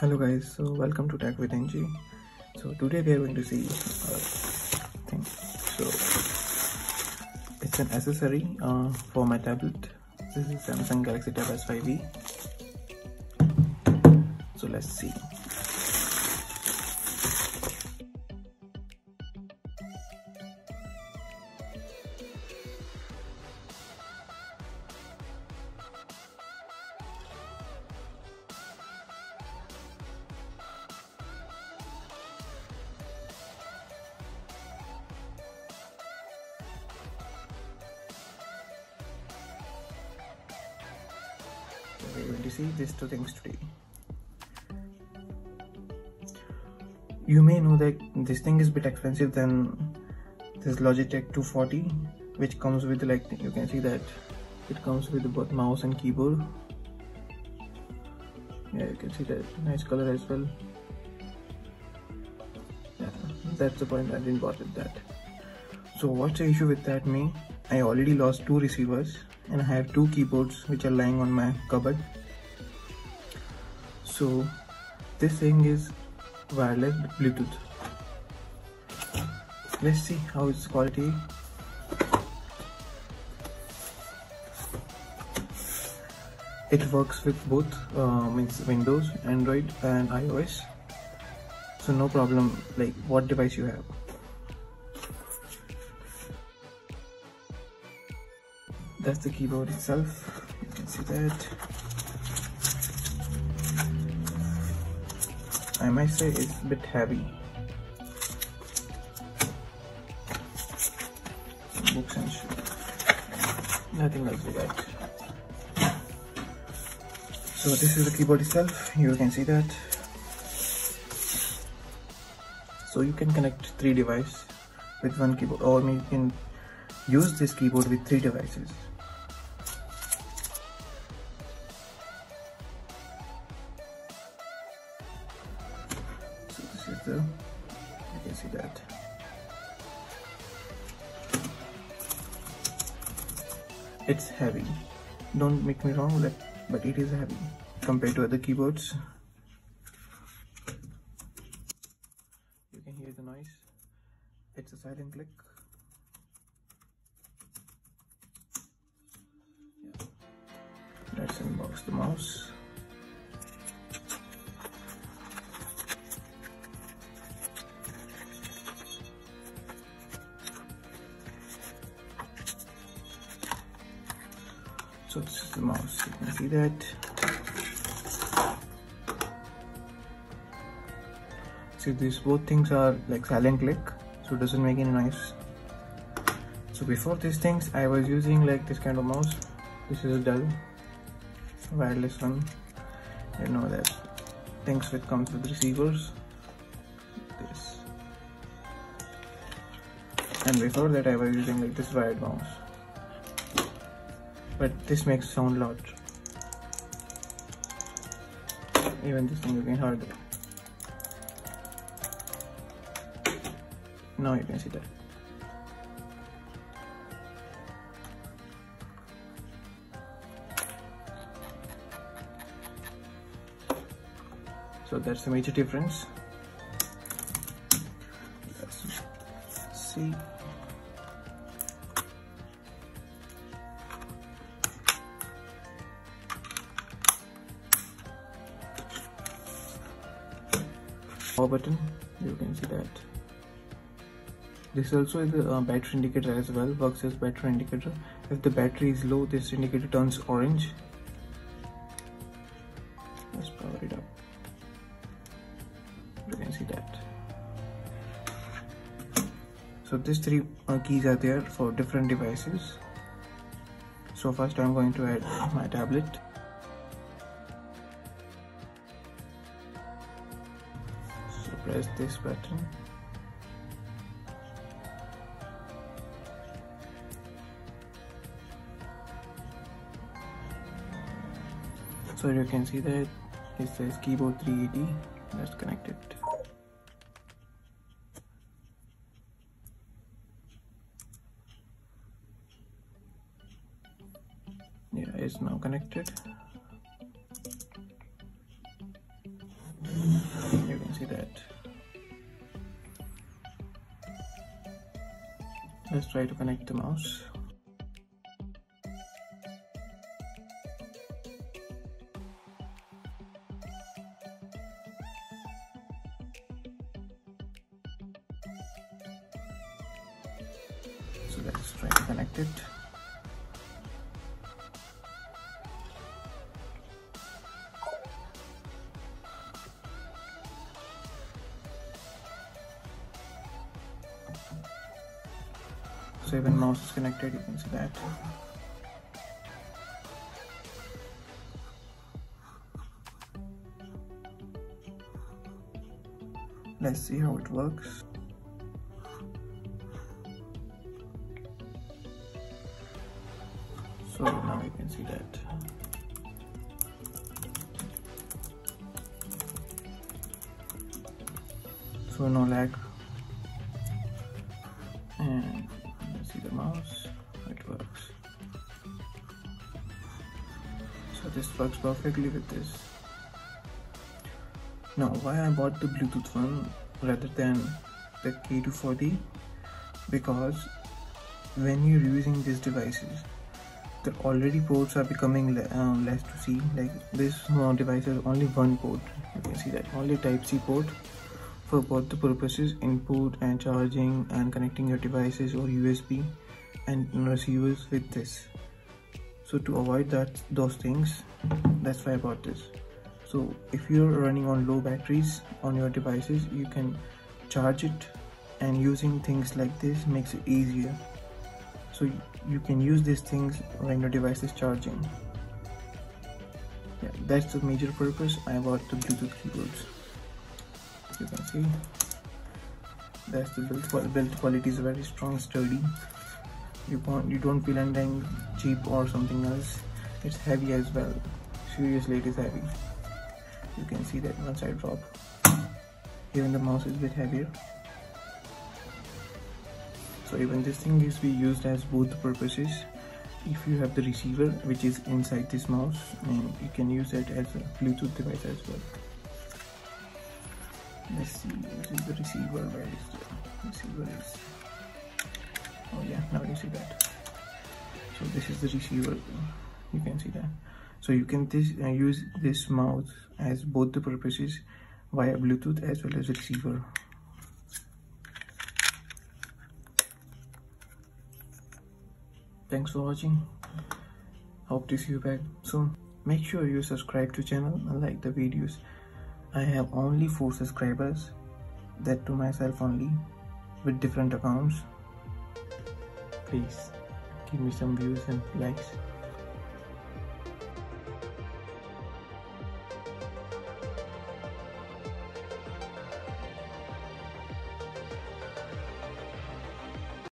Hello guys, so welcome to Tech with NG. So today we are going to see a thing. So it's an accessory for my tablet. This is Samsung Galaxy Tab S5e. So let's see. We're going to see these two things today. You may know that this thing is a bit expensive than this Logitech 240, which comes with, like, you can see that it comes with both mouse and keyboard. Yeah, you can see that nice color as well. Yeah, that's the point. I didn't bother that. So what's the issue with that? I already lost 2 receivers and I have 2 keyboards which are lying on my cupboard. So this thing is wireless Bluetooth. Let's see how its quality. It works with both Windows, Android and iOS, so no problem like what device you have. That's the keyboard itself. You can see that. I might say it's a bit heavy. Some books and shit. Nothing else with that. So this is the keyboard itself. You can see that. So you can connect 3 devices with 1 keyboard, or you can use this keyboard with 3 devices. You can see that. It's heavy. Don't make me wrong, but it is heavy compared to other keyboards. You can hear the noise. It's a silent click. Yeah. Let's unbox the mouse. So this is the mouse, you can see that. See, these both things are like silent click, so it doesn't make any noise. So before these things I was using like this kind of mouse. This is a Dell wireless one. You know that things which comes with receivers. This. And before that I was using like this wired mouse. But this makes sound loud. Even this thing you can hear it. Now you can see that. So that's the major difference. Let's see. Power button, you can see that. This also is a battery indicator as well, works as battery indicator. If the battery is low, this indicator turns orange. Let's power it up. You can see that. So these 3 keys are there for different devices. So first I'm going to add my tablet. Press this button. So you can see that it says keyboard 380. Let's connect it. Yeah, it's now connected. You can see that. Let's try to connect the mouse. So let's try to connect it. So even mouse is connected, you can see that. Let's see how it works. So now you can see that. So no lag. And let's see the mouse, it works. So this works perfectly with this. Now why I bought the Bluetooth one rather than the k380, because when you're using these devices, the already ports are becoming less to see. Like this device has only one port, you can see that, only Type-C port for both the purposes, input and charging and connecting your devices, or USB and receivers with this. So to avoid those things, that's why I bought this. So if you're running on low batteries on your devices, you can charge it, and using things like this makes it easier. So you can use these things when your device is charging. Yeah, that's the major purpose I bought the Bluetooth keyboards. You can see that's the build quality is very strong, sturdy. You don't feel anything cheap or something else. It's heavy as well. Seriously, it is heavy. You can see that once I drop, even the mouse is a bit heavier. So even this thing is be used as both the purposes. If you have the receiver which is inside this mouse, and you can use it as a Bluetooth device as well. Let's see, this is the receiver. Where is the receiver? Oh yeah, now you see that. So this is the receiver. You can see that. So you can use this mouse as both the purposes via Bluetooth as well as receiver. Thanks for watching. Hope to see you back soon. Make sure you subscribe to channel and like the videos. I have only 4 subscribers, that to myself only, with different accounts. Please give me some views and likes.